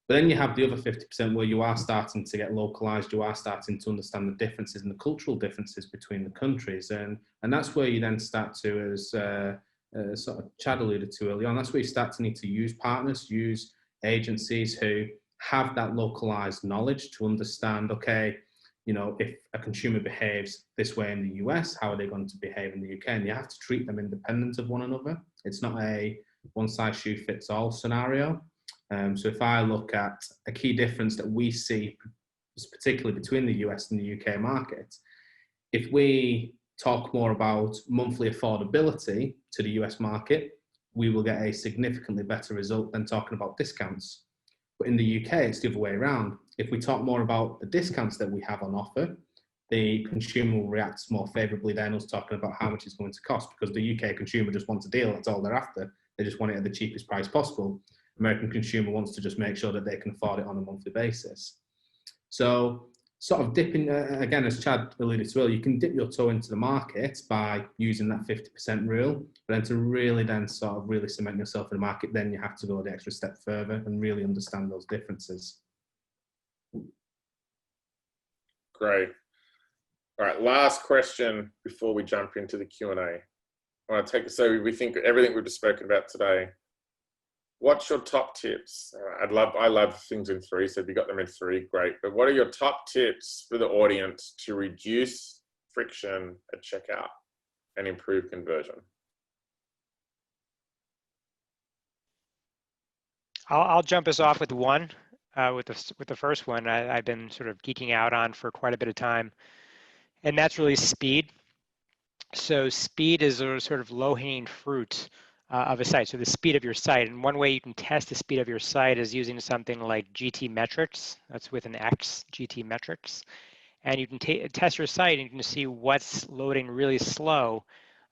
But then you have the other 50% where you are starting to get localized, you are starting to understand the differences and the cultural differences between the countries. And that's where you then start to, as sort of Chad alluded to early on, that's where you start to need to use partners, use agencies who have that localized knowledge to understand, okay, if a consumer behaves this way in the US, how are they going to behave in the UK? And you have to treat them independent of one another. It's not a one-size-shoe-fits-all scenario. So if I look at a key difference that we see, particularly between the US and the UK market, if we talk more about monthly affordability to the US market, we will get a significantly better result than talking about discounts. But in the UK, it's the other way around. If we talk more about the discounts that we have on offer, the consumer will react more favorably than us talking about how much it's going to cost, because the UK consumer just wants a deal. That's all they're after. They just want it at the cheapest price possible. American consumer wants to just make sure that they can afford it on a monthly basis. So sort of dipping, again, as Chad alluded to earlier, you can dip your toe into the market by using that 50% rule, but then to really then sort of really cement yourself in the market, then you have to go the extra step further and really understand those differences. Great. All right, last question before we jump into the Q&A. I want to so we think everything we've just spoken about today. What's your top tips? I love things in 3, so if you got them in 3, great. But what are your top tips for the audience to reduce friction at checkout and improve conversion? I'll jump us off with one. With the first one, I've been sort of geeking out on for quite a bit of time, and that's really speed. So speed is a sort of low-hanging fruit of a site. So the speed of your site, and one way you can test the speed of your site is using something like GT metrics. That's with an X, GT metrics. And you can test your site and you can see what's loading really slow.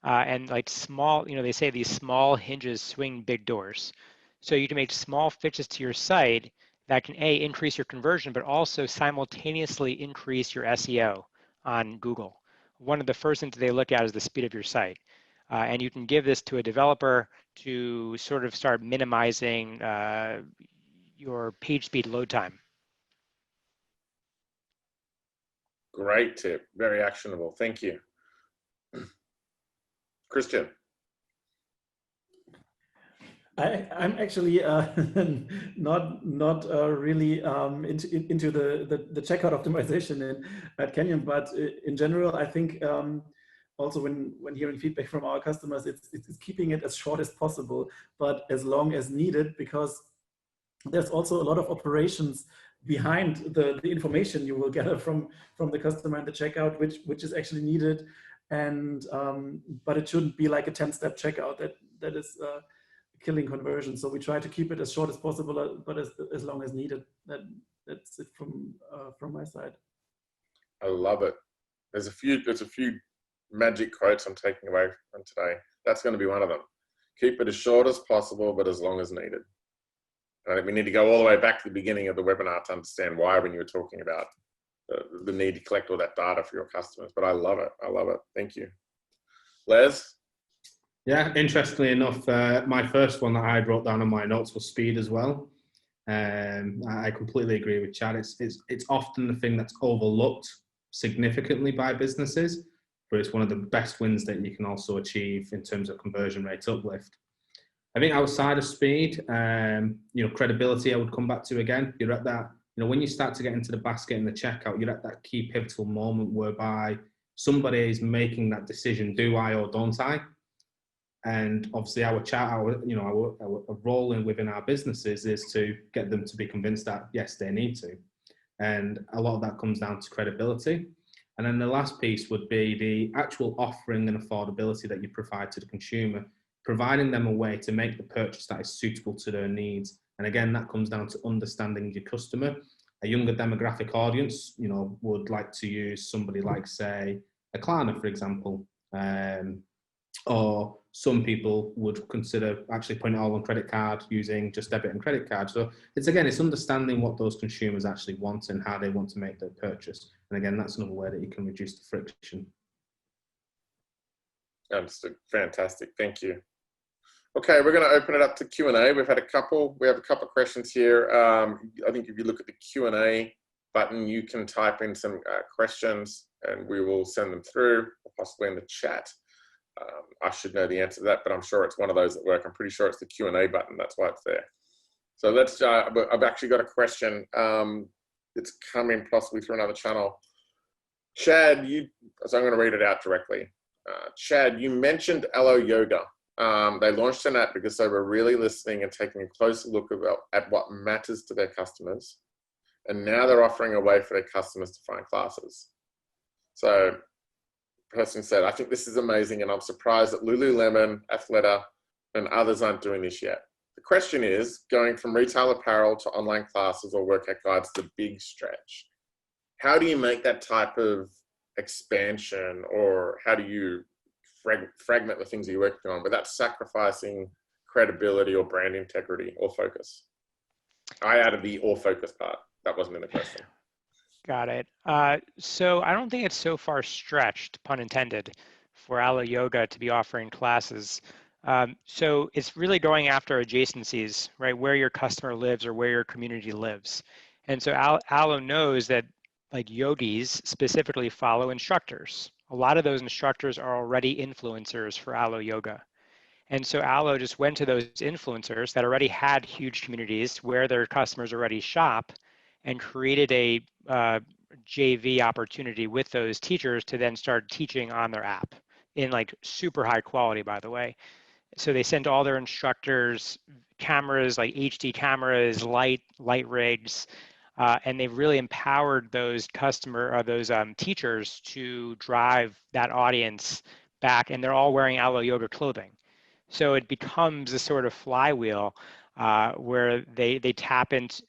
And like small, they say these small hinges swing big doors. So you can make small fixes to your site that can increase your conversion, but also simultaneously increase your SEO on Google. One of the first things they look at is the speed of your site. And you can give this to a developer to sort of start minimizing your page speed load time. Great tip. Very actionable. Thank you. Christian. I'm actually not really into the checkout optimization at Canyon, but in general, I think also when hearing feedback from our customers, it's keeping it as short as possible, but as long as needed, because there's also a lot of operations behind the information you will gather from the customer and the checkout, which is actually needed, and but it shouldn't be like a 10-step checkout that is killing conversion. So we try to keep it as short as possible, but as long as needed. That's it from my side. I love it. There's a few magic quotes I'm taking away from today. That's going to be one of them. Keep it as short as possible, but as long as needed. I think we need to go all the way back to the beginning of the webinar to understand why when you were talking about the need to collect all that data for your customers. But I love it. I love it. Thank you. Les? Yeah, interestingly enough, my first one that I wrote down on my notes was speed as well. I completely agree with Chad. It's often the thing that's overlooked significantly by businesses, but it's one of the best wins that you can also achieve in terms of conversion rate uplift. I think outside of speed, credibility I would come back to again. You're at that, when you start to get into the basket and the checkout, you're at that key pivotal moment whereby somebody is making that decision, do I or don't I? And obviously our role within our businesses is to get them to be convinced that yes, they need to. And a lot of that comes down to credibility. And then the last piece would be the actual offering and affordability that you provide to the consumer, providing them a way to make the purchase that is suitable to their needs. And again, that comes down to understanding your customer. A younger demographic audience, would like to use somebody like, say, a Klarna, for example, or some people would consider actually putting it all on credit card using just debit and credit card. So it's understanding what those consumers actually want and how they want to make their purchase. And again, that's another way that you can reduce the friction. Understood. Fantastic. Thank you. Okay, we're going to open it up to Q&A. We have a couple questions here. I think if you look at the Q&A button, you can type in some questions and we will send them through, possibly in the chat. I should know the answer to that, but I'm sure it's one of those that work. I'm pretty sure it's the Q&A button. That's why it's there. So let's, I've actually got a question. It's coming possibly through another channel. Chad, so I'm going to read it out directly. Chad, you mentioned Allo Yoga. They launched an app because they were really listening and taking a closer look at what matters to their customers. And now they're offering a way for their customers to find classes. So the person said, I think this is amazing and I'm surprised that Lululemon, Athleta, and others aren't doing this yet. The question is, going from retail apparel to online classes or workout guides is a big stretch. How do you make that type of expansion, or how do you fragment the things that you're working on without sacrificing credibility or brand integrity or focus? I added the or focus part. That wasn't in the question. Got it. So I don't think it's so far stretched, pun intended, for Allo Yoga to be offering classes. So it's really going after adjacencies, right? Where your customer lives or where your community lives. And so Allo knows that like yogis specifically follow instructors. A lot of those instructors are already influencers for Allo Yoga. And so Allo just went to those influencers that already had huge communities where their customers already shop and created a JV opportunity with those teachers to then start teaching on their app in like super high quality, by the way. So they sent all their instructors cameras, like HD cameras, light rigs, and they've really empowered those teachers to drive that audience back, and they're all wearing Alo Yoga clothing. So it becomes a sort of flywheel where they tap into,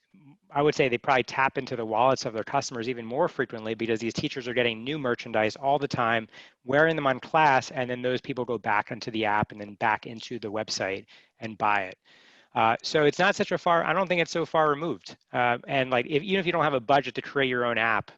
I would say they probably tap into the wallets of their customers even more frequently, because these teachers are getting new merchandise all the time, wearing them on class, and then those people go back into the app and then back into the website and buy it. So it's not such a far, I don't think it's so far removed. And like, even if you don't have a budget to create your own app,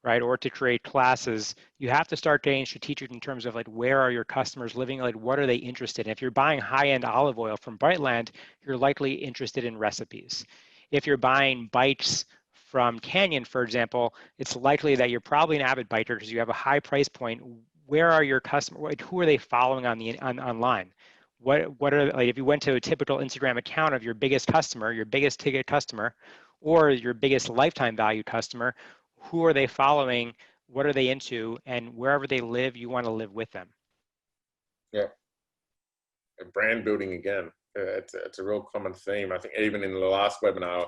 right, or to create classes, you have to start getting strategic in terms of like, where are your customers living? Like, what are they interested in? If you're buying high-end olive oil from Brightland, you're likely interested in recipes. If you're buying bikes from Canyon, for example, it's likely that you're probably an avid biker because you have a high price point. Where are your customers? Who are they following online? What are, like, if you went to a typical Instagram account of your biggest customer, your biggest ticket customer, or your biggest lifetime value customer, who are they following? What are they into? And wherever they live, you want to live with them. Yeah. And brand building again. It's a real common theme. I think even in the last webinar,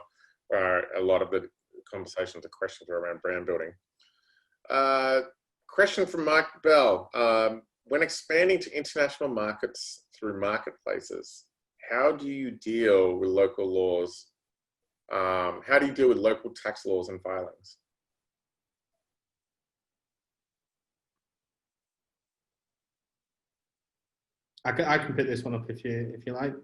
a lot of the conversations and questions were around brand building. Question from Mike Bell. When expanding to international markets through marketplaces, how do you deal with local laws? How do you deal with local tax laws and filings? I can pick this one up if you like.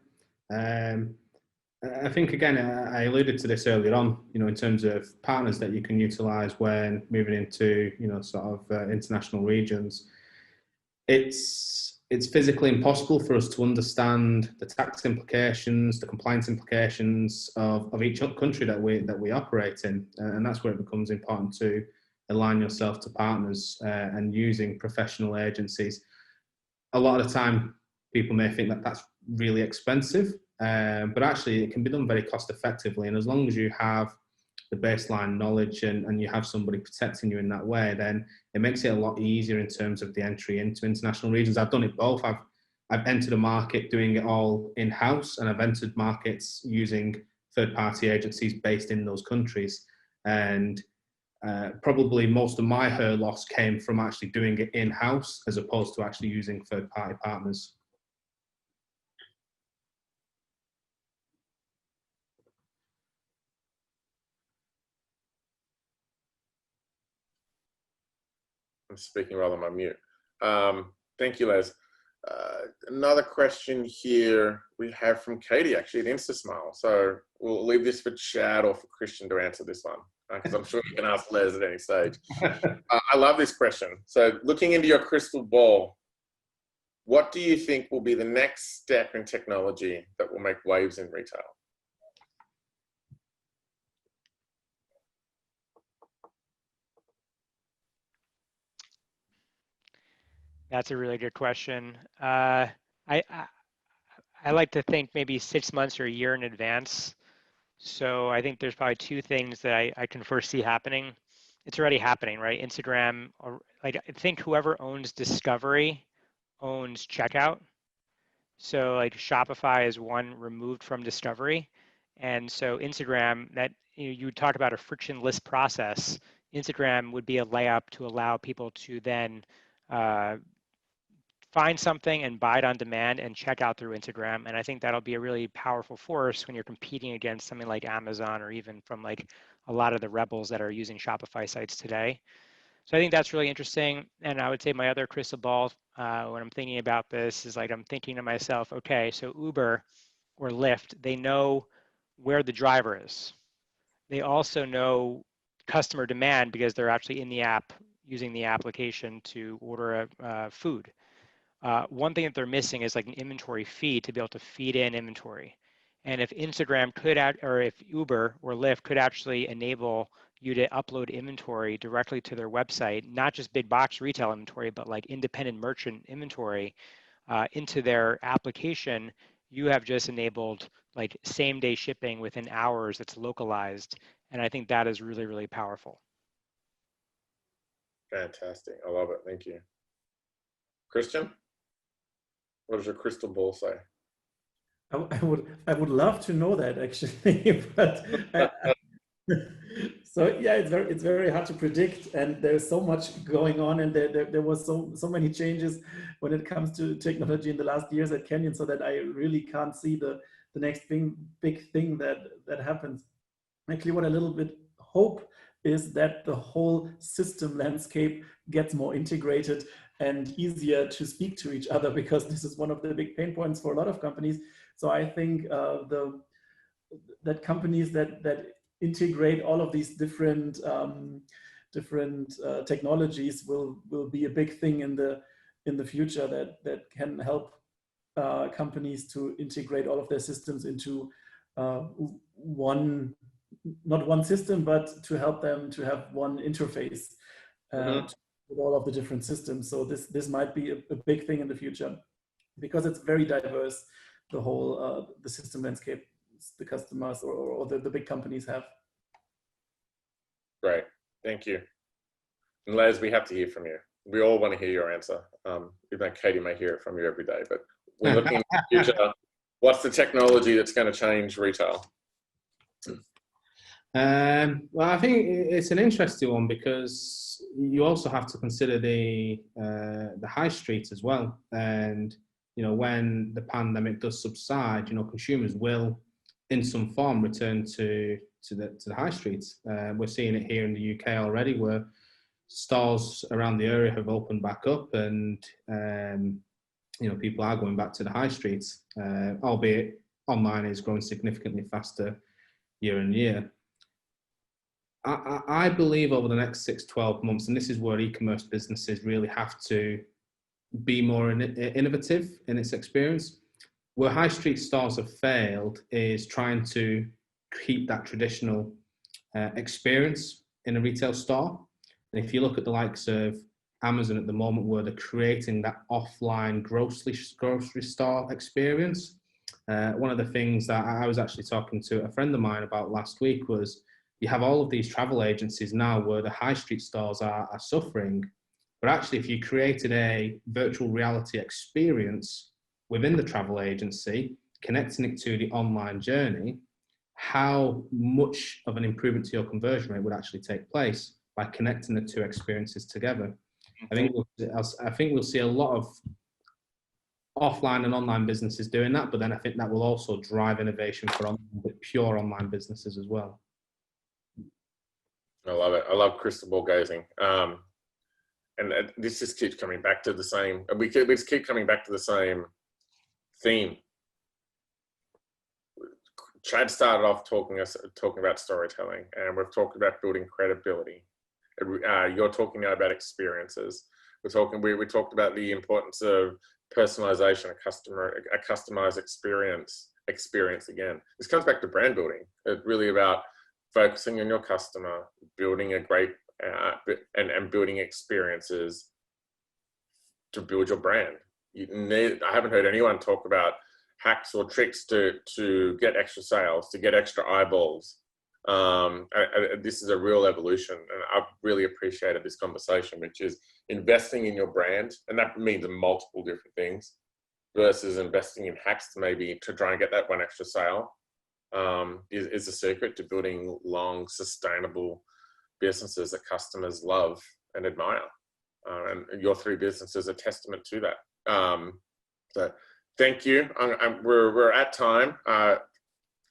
I think, again, I alluded to this earlier on, in terms of partners that you can utilize when moving into, sort of international regions. It's physically impossible for us to understand the tax implications, the compliance implications of each country that we operate in, and that's where it becomes important to align yourself to partners and using professional agencies. A lot of the time, people may think that that's really expensive, but actually it can be done very cost effectively. And as long as you have the baseline knowledge and you have somebody protecting you in that way, then it makes it a lot easier in terms of the entry into international regions. I've done it both. I've entered a market doing it all in-house, and I've entered markets using third-party agencies based in those countries. And probably most of my hair loss came from actually doing it in-house as opposed to actually using third-party partners. I'm speaking rather on my mute. Thank you, Les. Another question here we have from Katie, actually, at InstaSmile. So we'll leave this for Chad or for Christian to answer this one, because I'm sure you can ask Les at any stage. I love this question. So looking into your crystal ball, what do you think will be the next step in technology that will make waves in retail? That's a really good question. I like to think maybe 6 months or a year in advance. So I think there's probably two things that I can foresee happening. It's already happening, right? Instagram, or like, I think whoever owns discovery owns checkout. So like Shopify is one removed from discovery. And so Instagram, that you would talk about a frictionless process. Instagram would be a layup to allow people to then find something and buy it on demand and check out through Instagram. And I think that'll be a really powerful force when you're competing against something like Amazon, or even from like a lot of the rebels that are using Shopify sites today. So I think that's really interesting. And I would say my other crystal ball when I'm thinking about this is, like, I'm thinking to myself, okay, so Uber or Lyft, they know where the driver is. They also know customer demand because they're actually in the app using the application to order food. One thing that they're missing is like an inventory feed to be able to feed in inventory. And if Instagram could, or if Uber or Lyft could actually enable you to upload inventory directly to their website, not just big box retail inventory, but like independent merchant inventory into their application, you have just enabled like same day shipping within hours that's localized. And I think that is really, really powerful. Fantastic. I love it. Thank you. Christian, what does your crystal ball say? I would love to know that, actually, but So yeah, it's very hard to predict, and there's so much going on, and there was so many changes when it comes to technology in the last years at Canyon, so that I really can't see the next big thing that happens. Actually, what I little bit hope is that the whole system landscape gets more integrated and easier to speak to each other, because this is one of the big pain points for a lot of companies. So I think that companies that integrate all of these different technologies will be a big thing in the future, that can help companies to integrate all of their systems into one, not one system, but to help them to have one interface with all of the different systems. So this might be a big thing in the future, because it's very diverse, the whole the system landscape the customers or the big companies have. Great, thank you. And Les, we have to hear from you. We all want to hear your answer. Even though Katie may hear it from you every day, but we're looking at the future. What's the technology that's going to change retail? Well, I think it's an interesting one, because you also have to consider the high street as well. And when the pandemic does subside, consumers will, in some form, return to the high streets. We're seeing it here in the UK already, where stores around the area have opened back up, and people are going back to the high streets, albeit online is growing significantly faster year on year. I believe over the next 6-12 months, and this is where e-commerce businesses really have to be more innovative in its experience. Where high street stores have failed is trying to keep that traditional experience in a retail store. And if you look at the likes of Amazon at the moment, where they're creating that offline grocery store experience, one of the things that I was actually talking to a friend of mine about last week was, you have all of these travel agencies now where the high street stores are suffering. But actually, if you created a virtual reality experience within the travel agency, connecting it to the online journey, how much of an improvement to your conversion rate would actually take place by connecting the two experiences together. I think we'll see a lot of offline and online businesses doing that, but then I think that will also drive innovation for pure online businesses as well. I love it. I love crystal ball gazing. And this just keeps coming back to the same, we just keep coming back to the same theme. Chad started off talking about storytelling, and we've talked about building credibility. You're talking now about experiences. We talked about the importance of personalization, a customized experience again. This comes back to brand building. It's really about focusing on your customer, building a great and building experiences to build your brand. I haven't heard anyone talk about hacks or tricks to get extra sales, to get extra eyeballs. This is a real evolution, and I've really appreciated this conversation, which is investing in your brand, and that means multiple different things, versus investing in hacks to try and get that one extra sale. Is the secret to building long, sustainable businesses that customers love and admire. And your three businesses are a testament to that. So thank you. We're at time.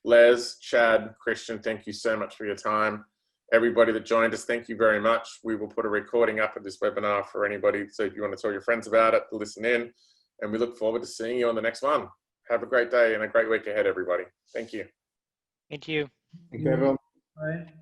Les, Chad, Christian, thank you so much for your time. Everybody that joined us, thank you very much. We will put a recording up of this webinar for anybody. So if you want to tell your friends about it, listen in. And we look forward to seeing you on the next one. Have a great day and a great week ahead, everybody. Thank you. Thank you. Thank you, everyone. Bye.